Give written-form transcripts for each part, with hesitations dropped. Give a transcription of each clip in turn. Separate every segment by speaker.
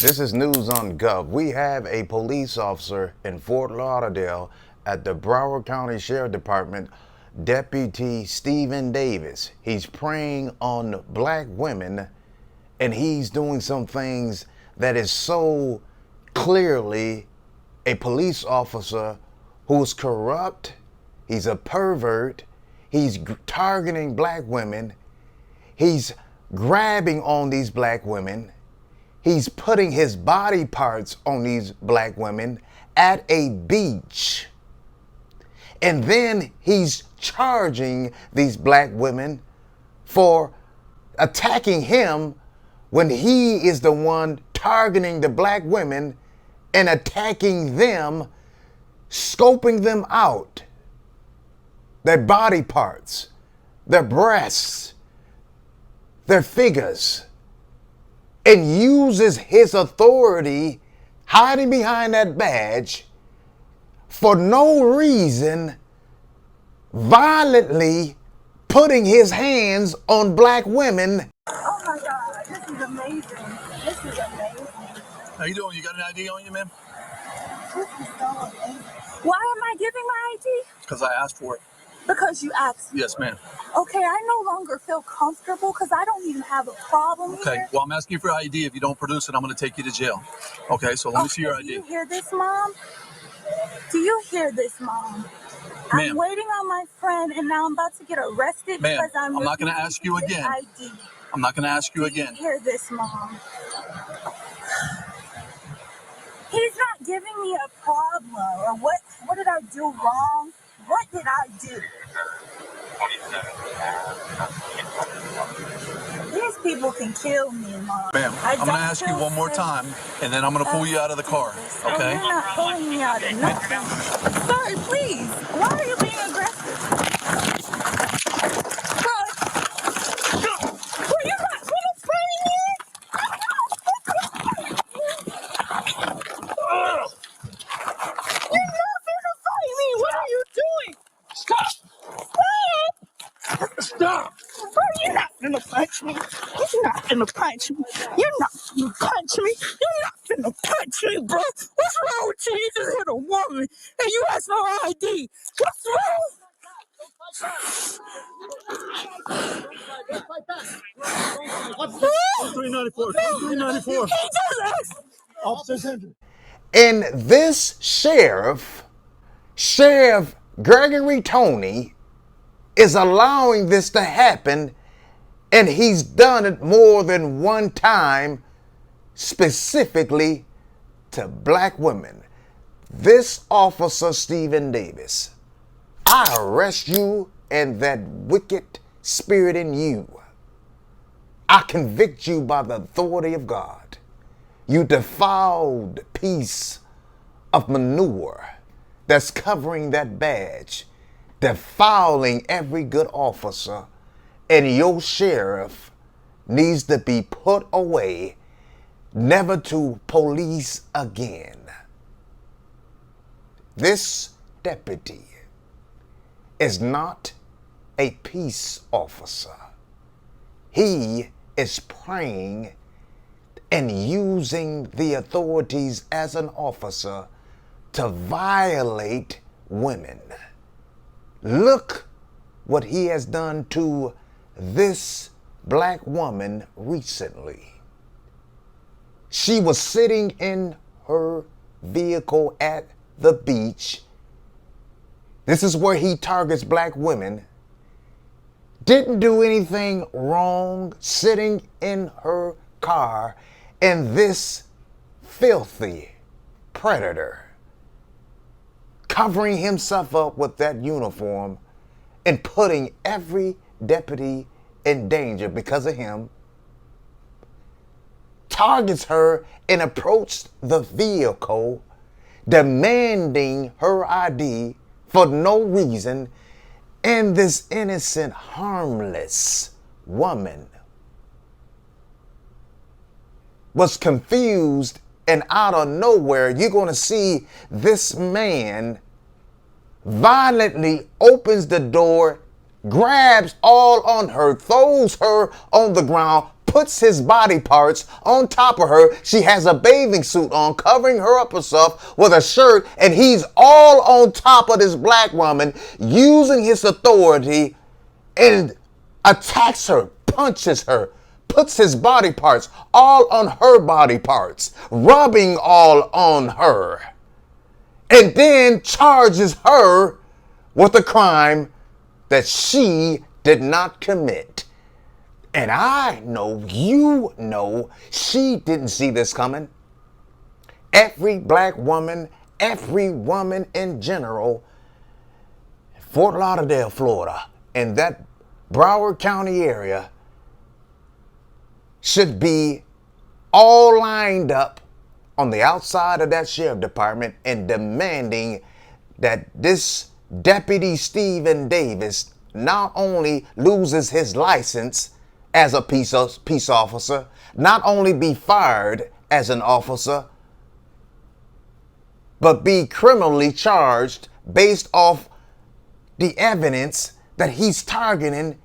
Speaker 1: This is news on Gov. We have a police officer in Fort Lauderdale at the Broward County Sheriff Department, Deputy Stephen Davis. He's preying on black women, and he's doing some things that is so clearly a police officer who's corrupt. He's a pervert. He's targeting black women. He's grabbing on these black women. He's putting his body parts on these black women at a beach. And then he's charging these black women for attacking him when he is the one targeting the black women and attacking them, scoping them out, their body parts, their breasts, their figures, and uses his authority, hiding behind that badge, for no reason, violently putting his hands on black women.
Speaker 2: Oh my God, this is amazing. This is amazing.
Speaker 3: How you doing? You got an ID on you, ma'am?
Speaker 2: This is so amazing. Why am I giving my ID?
Speaker 3: Because I asked for it.
Speaker 2: Because you asked me.
Speaker 3: Yes, ma'am.
Speaker 2: Okay, I no longer feel comfortable because I don't even have a problem
Speaker 3: Okay,
Speaker 2: here.
Speaker 3: well, I'm asking you for ID. If you don't produce it, I'm going to take you to jail. Okay, so let me see your ID.
Speaker 2: Do you hear this, Mom? Do you hear this, Mom?
Speaker 3: Ma'am.
Speaker 2: I'm waiting on my friend, and now I'm about to get arrested
Speaker 3: Ma'am,
Speaker 2: because I'm
Speaker 3: not going to ask you again.
Speaker 2: ID.
Speaker 3: I'm not going to ask you
Speaker 2: Do
Speaker 3: again.
Speaker 2: you hear this, Mom? He's not giving me a problem. Or what did I do wrong? What did I do? These people can kill me, Mom.
Speaker 3: Ma'am, I'm going to ask you one more time, and then I'm going to pull you out of the car, okay?
Speaker 2: You're not pulling me out of nothing. Sorry, please. Why are you being aggressive? Well, you're not going to fight me? You're not going to fight me. What are you doing? Stop. Stop. Bro, you're not gonna punch me. You're not gonna punch me. You're not gonna punch me. You're not gonna punch me, bro. What's wrong with you? You just hit a woman and you asked for ID. What's wrong?
Speaker 3: 394, 394.
Speaker 2: He just asked.
Speaker 3: Officer's injured.
Speaker 1: And this Sheriff Gregory Tony, is allowing this to happen, and he's done it more than one time, specifically to black women. This officer, Stephen Davis, I arrest you and that wicked spirit in you. I convict you by the authority of God. You defiled piece of manure that's covering that badge, defiling every good officer, and your sheriff needs to be put away, never to police again. This deputy is not a peace officer. He is praying and using the authorities as an officer to violate women. Look what he has done to this black woman recently. She was sitting in her vehicle at the beach. This is where he targets black women. Didn't do anything wrong, sitting in her car, and this filthy predator, covering himself up with that uniform and putting every deputy in danger because of him, targets her and approached the vehicle, demanding her ID for no reason, and this innocent, harmless woman was confused, and out of nowhere, you're going to see this man violently opens the door, grabs all on her, throws her on the ground, puts his body parts on top of her. She has a bathing suit on, covering her up herself with a shirt, and he's all on top of this black woman, using his authority, and attacks her, punches her, puts his body parts all on her body parts, rubbing all on her, and then charges her with a crime that she did not commit. And I know, you know, she didn't see this coming. Every black woman, every woman in general, Fort Lauderdale, Florida, in that Broward County area, should be all lined up on the outside of that sheriff department and demanding that this Deputy Stephen Davis not only loses his license as a peace officer, not only be fired as an officer, but be criminally charged based off the evidence that he's targeting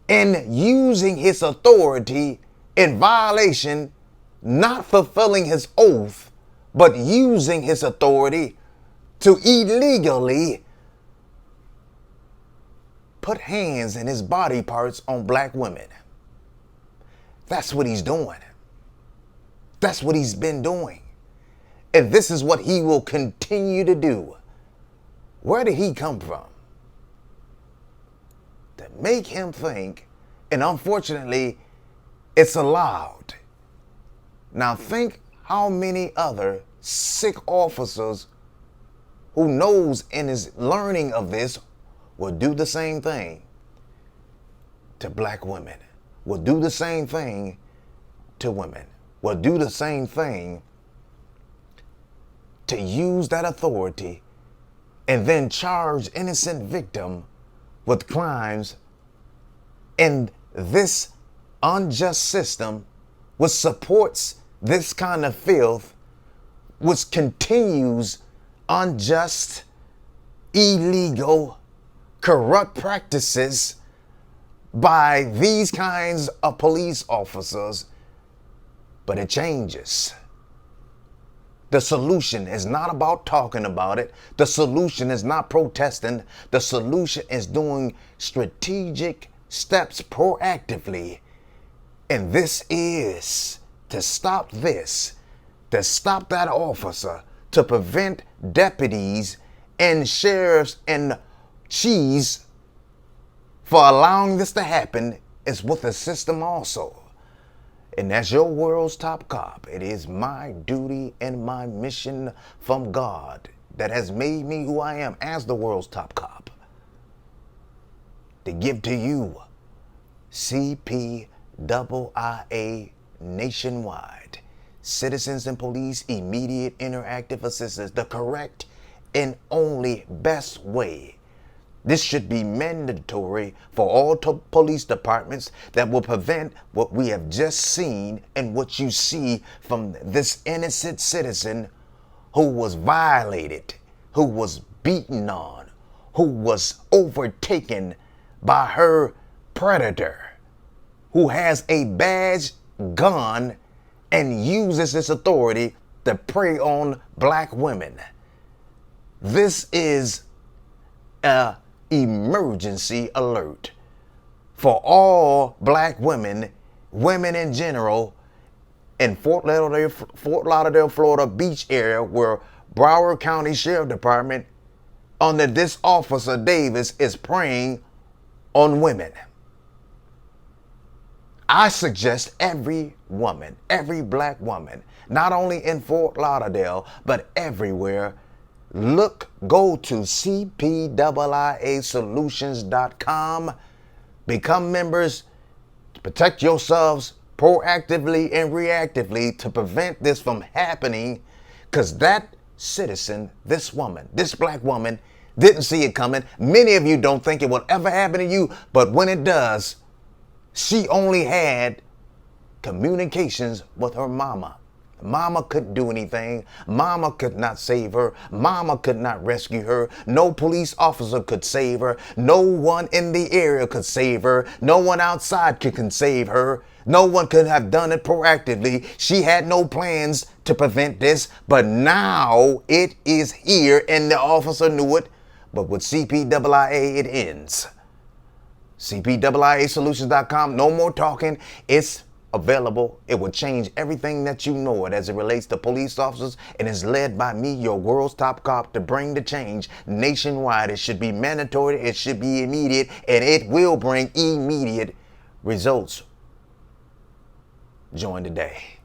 Speaker 1: and using his authority in violation, not fulfilling his oath, but using his authority to illegally put hands and his body parts on black women. That's what he's doing. That's what he's been doing. And this is what he will continue to do. Where did he come from? To make him think, and unfortunately, it's allowed. Now think how many other sick officers who knows and is learning of this will do the same thing to black women, will do the same thing to women, will do the same thing to use that authority and then charge innocent victim with crimes in this unjust system, which supports this kind of filth, which continues unjust, illegal, corrupt practices by these kinds of police officers. But it changes. The solution is not about talking about it. The solution is not protesting. The solution is doing strategic steps proactively. And this is to stop this, to stop that officer, to prevent deputies and sheriffs and chiefs for allowing this to happen, is with the system also. And as your world's top cop, it is my duty and my mission from God that has made me who I am as the world's top cop to give to you CPIIA nationwide, Citizens and Police Immediate Interactive Assistance, the correct and only best way. This should be mandatory for all police departments that will prevent what we have just seen and what you see from this innocent citizen who was violated, who was beaten on, who was overtaken by her predator, who has a badge gun and uses this authority to prey on black women. This is a emergency alert for all black women, women in general, in Fort Lauderdale, Florida beach area, where Broward County Sheriff Department under this officer Davis is preying on women. I suggest every woman, every black woman, not only in Fort Lauderdale, but everywhere, go to cpiiasolutions.com, become members, protect yourselves proactively and reactively to prevent this from happening, because that citizen, this woman, this black woman, didn't see it coming. Many of you don't think it will ever happen to you, but when it does, she only had communications with her mama. Mama couldn't do anything. Mama could not save her. Mama could not rescue her. No police officer could save her. No one in the area could save her. No one outside can save her. No one could have done it proactively. She had no plans to prevent this, but now it is here and the officer knew it. But with CPIIA, it ends. CPIIAsolutions.com. No more talking. It's available. It will change everything that you know it as it relates to police officers, and is led by me, your world's top cop, to bring the change nationwide. It should be mandatory. It should be immediate, and it will bring immediate results. Join today.